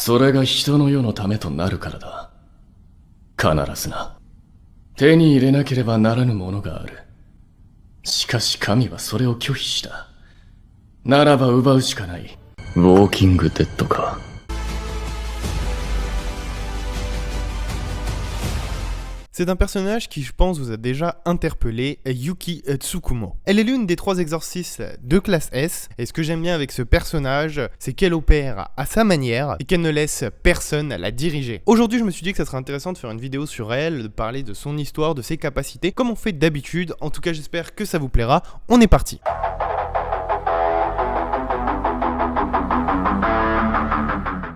それが人の世のためとなるからだ。必ずな。手に入れなければならぬものがある。しかし神はそれを拒否した。ならば奪うしかない。ウォーキングデッドか。C'est un personnage qui, je pense, vous a déjà interpellé, Yuki Tsukumo. Elle est l'une des 3 exorcistes de classe S, et ce que j'aime bien avec ce personnage, c'est qu'elle opère à sa manière, et qu'elle ne laisse personne la diriger. Aujourd'hui, je me suis dit que ça serait intéressant de faire une vidéo sur elle, de parler de son histoire, de ses capacités, comme on fait d'habitude. En tout cas, j'espère que ça vous plaira. On est parti.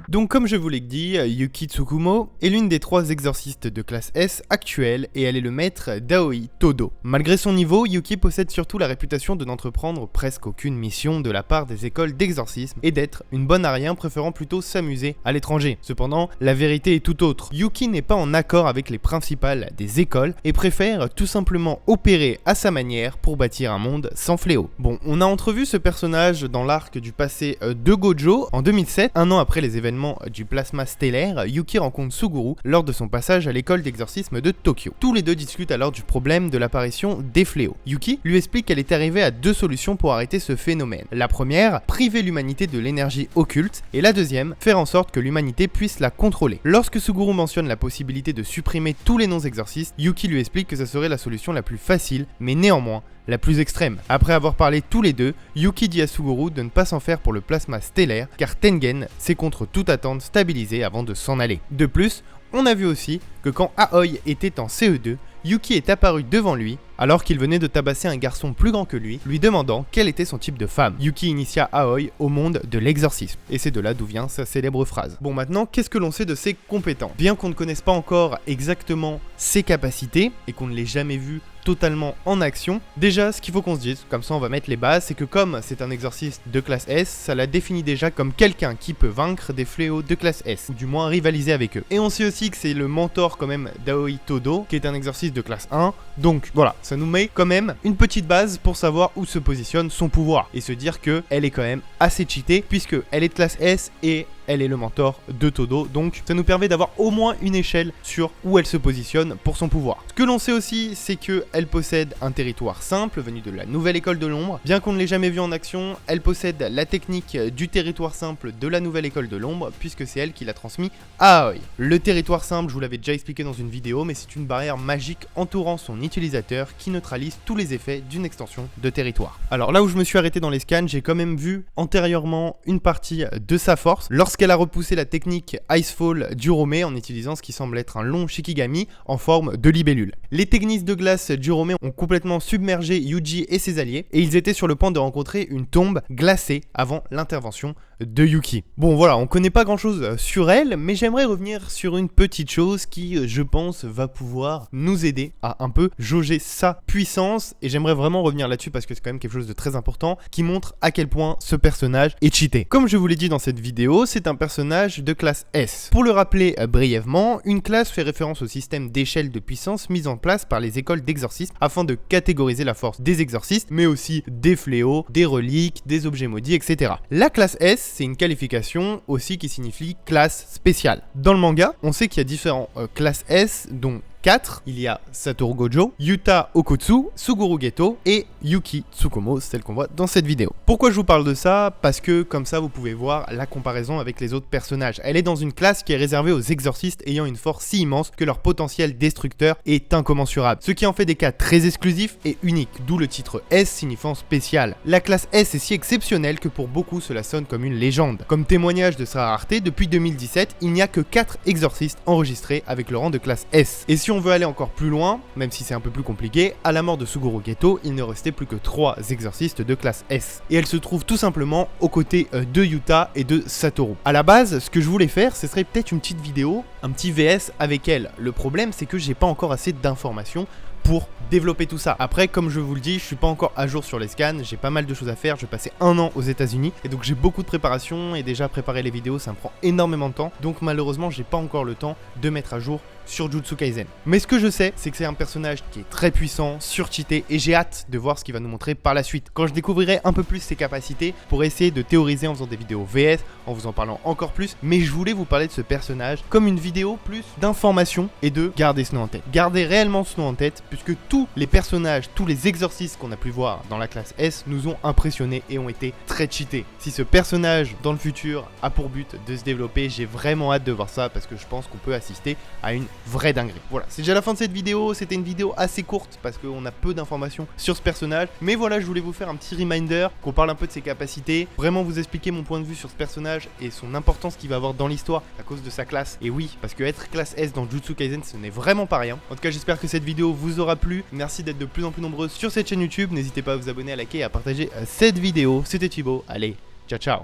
Donc comme je vous l'ai dit, Yuki Tsukumo est l'une des 3 exorcistes de classe S actuelles et elle est le maître d'Aoi Todo. Malgré son niveau, Yuki possède surtout la réputation de n'entreprendre presque aucune mission de la part des écoles d'exorcisme et d'être une bonne à rien, préférant plutôt s'amuser à l'étranger. Cependant, la vérité est tout autre. Yuki n'est pas en accord avec les principales des écoles et préfère tout simplement opérer à sa manière pour bâtir un monde sans fléau. Bon, on a entrevu ce personnage dans l'arc du passé de Gojo en 2007, un an après les événements du plasma stellaire. Yuki rencontre Suguru lors de son passage à l'école d'exorcisme de Tokyo. Tous les deux discutent alors du problème de l'apparition des fléaux. Yuki lui explique qu'elle est arrivée à 2 solutions pour arrêter ce phénomène. La première, priver l'humanité de l'énergie occulte, et la deuxième, faire en sorte que l'humanité puisse la contrôler. Lorsque Suguru mentionne la possibilité de supprimer tous les non-exorcistes, Yuki lui explique que ça serait la solution la plus facile, mais néanmoins la plus extrême. Après avoir parlé tous les deux, Yuki dit à Suguru de ne pas s'en faire pour le plasma stellaire, car Tengen s'est contre toute attente stabilisé avant de s'en aller. De plus, on a vu aussi que quand Aoi était en CE2, Yuki est apparu devant lui alors qu'il venait de tabasser un garçon plus grand que lui demandant quel était son type de femme. Yuki initia Aoi au monde de l'exorcisme, et c'est de là d'où vient sa célèbre phrase. Bon, maintenant, qu'est-ce que l'on sait de ses compétences? Bien qu'on ne connaisse pas encore exactement ses capacités, et qu'on ne l'ait jamais vu totalement en action, déjà ce qu'il faut qu'on se dise, comme ça on va mettre les bases, c'est que comme c'est un exorciste de classe S, ça la définit déjà comme quelqu'un qui peut vaincre des fléaux de classe S, ou du moins rivaliser avec eux. Et on sait aussi que c'est le mentor quand même d'Aoi Todo, qui est un exorciste de classe 1, donc voilà, ça nous met quand même une petite base pour savoir où se positionne son pouvoir, et se dire que elle est quand même assez cheatée, puisque elle est de classe S et elle est le mentor de Todo, donc ça nous permet d'avoir au moins une échelle sur où elle se positionne pour son pouvoir. Ce que l'on sait aussi, c'est qu'elle possède un territoire simple venu de la nouvelle école de l'ombre. Bien qu'on ne l'ait jamais vue en action, elle possède la technique du territoire simple de la nouvelle école de l'ombre, puisque c'est elle qui l'a transmis à Aoi. Le territoire simple, je vous l'avais déjà expliqué dans une vidéo, mais c'est une barrière magique entourant son utilisateur qui neutralise tous les effets d'une extension de territoire. Alors là où je me suis arrêté dans les scans, j'ai quand même vu antérieurement une partie de sa force, lorsqu'elle a repoussé la technique Icefall d'Urome en utilisant ce qui semble être un long Shikigami en forme de libellule. Les techniques de glace d'Urome ont complètement submergé Yuji et ses alliés, et ils étaient sur le point de rencontrer une tombe glacée avant l'intervention de Yuki. Bon voilà, on connaît pas grand chose sur elle, mais j'aimerais revenir sur une petite chose qui, je pense, va pouvoir nous aider à un peu jauger sa puissance, et j'aimerais vraiment revenir là-dessus parce que c'est quand même quelque chose de très important qui montre à quel point ce personnage est cheaté. Comme je vous l'ai dit dans cette vidéo, c'est un personnage de classe S. Pour le rappeler brièvement, une classe fait référence au système d'échelle de puissance mis en place par les écoles d'exorcisme afin de catégoriser la force des exorcistes, mais aussi des fléaux, des reliques, des objets maudits, etc. La classe S, c'est une qualification aussi qui signifie classe spéciale. Dans le manga, on sait qu'il y a différentes classes S, dont 4, il y a Satoru Gojo, Yuta Okotsu, Suguru Geto et Yuki Tsukumo, celle qu'on voit dans cette vidéo. Pourquoi je vous parle de ça? Parce que comme ça vous pouvez voir la comparaison avec les autres personnages. Elle est dans une classe qui est réservée aux exorcistes ayant une force si immense que leur potentiel destructeur est incommensurable, ce qui en fait des cas très exclusifs et uniques, d'où le titre S signifiant spécial. La classe S est si exceptionnelle que pour beaucoup cela sonne comme une légende. Comme témoignage de sa rareté, depuis 2017, il n'y a que 4 exorcistes enregistrés avec le rang de classe S. Et si on veut aller encore plus loin, même si c'est un peu plus compliqué, à la mort de Suguru Geto, il ne restait plus que 3 exorcistes de classe S. Et elle se trouve tout simplement aux côtés de Yuta et de Satoru. À la base, ce que je voulais faire, ce serait peut-être une petite vidéo, un petit VS avec elle. Le problème, c'est que j'ai pas encore assez d'informations pour développer tout ça. Après, comme je vous le dis, je suis pas encore à jour sur les scans, j'ai pas mal de choses à faire, je vais passer 1 an aux États-Unis et donc j'ai beaucoup de préparation et déjà préparer les vidéos ça me prend énormément de temps, donc malheureusement j'ai pas encore le temps de mettre à jour sur Jujutsu Kaisen. Mais ce que je sais, c'est que c'est un personnage qui est très puissant, surcheaté, et j'ai hâte de voir ce qu'il va nous montrer par la suite. Quand je découvrirai un peu plus ses capacités, pour essayer de théoriser en faisant des vidéos VS, en vous en parlant encore plus, mais je voulais vous parler de ce personnage comme une vidéo plus d'information et de garder ce nom en tête. Gardez réellement ce nom en tête, puisque tous les personnages, tous les exorcistes qu'on a pu voir dans la classe S nous ont impressionnés et ont été très cheatés. Si ce personnage, dans le futur, a pour but de se développer, j'ai vraiment hâte de voir ça, parce que je pense qu'on peut assister à une vraie dinguerie. Voilà, c'est déjà la fin de cette vidéo, c'était une vidéo assez courte parce qu'on a peu d'informations sur ce personnage, mais voilà, je voulais vous faire un petit reminder, qu'on parle un peu de ses capacités, vraiment vous expliquer mon point de vue sur ce personnage et son importance qu'il va avoir dans l'histoire à cause de sa classe. Et oui, parce que être classe S dans Jujutsu Kaisen, ce n'est vraiment pas rien. En tout cas, j'espère que cette vidéo vous aura plu, merci d'être de plus en plus nombreux sur cette chaîne YouTube, n'hésitez pas à vous abonner, à liker et à partager cette vidéo. C'était Thibaut, allez, ciao ciao.